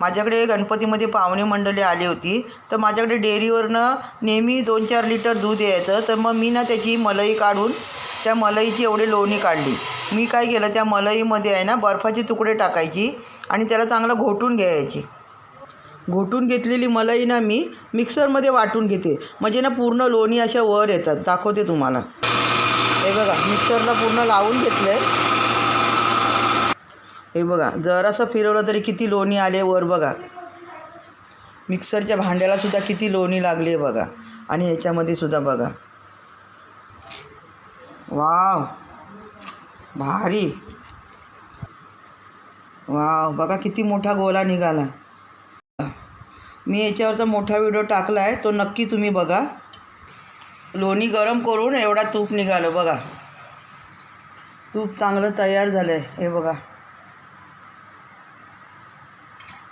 माझ्याकडे गणपतीमध्ये पाहुणे मंडळी आली होती, तर माझ्याकडे डेअरीवरनं नेहमी 2-4 लिटर दूध यायचं. तर मग मी ना त्याची मलाई काढून त्या मलईची एवढी लोणी काढली. मी काय केलं, त्या मलईमध्ये आहे ना बर्फाचे तुकडे टाकायची आणि त्याला चांगलं घोटून घ्यायची. घोटून घेतलेली मलाई ना मी मिक्सरमध्ये वाटून घेते, म्हणजे ना पूर्ण लोणी अशा वर येतात. दाखवते तुम्हाला. हे बघा, मिक्सरला पूर्ण लावून घेतलं आहे. हे बघा, जरासं फिरवलं तरी किती लोणी आले वर बघा. मिक्सरच्या भांड्याला सुद्धा किती लोणी लागली आहे बघा. आणि ह्याच्यामध्ये सुद्धा बघा. वाव, भारी. वाव, बघा किती मोठा गोला निघाला. मी याच्यावरचा मोठा व्हिडिओ टाकला आहे, तो नक्की तुम्ही बघा. लोणी गरम करून एवढा तूप निघालं बघा. तूप चांगलं तयार झालं आहे. हे बघा.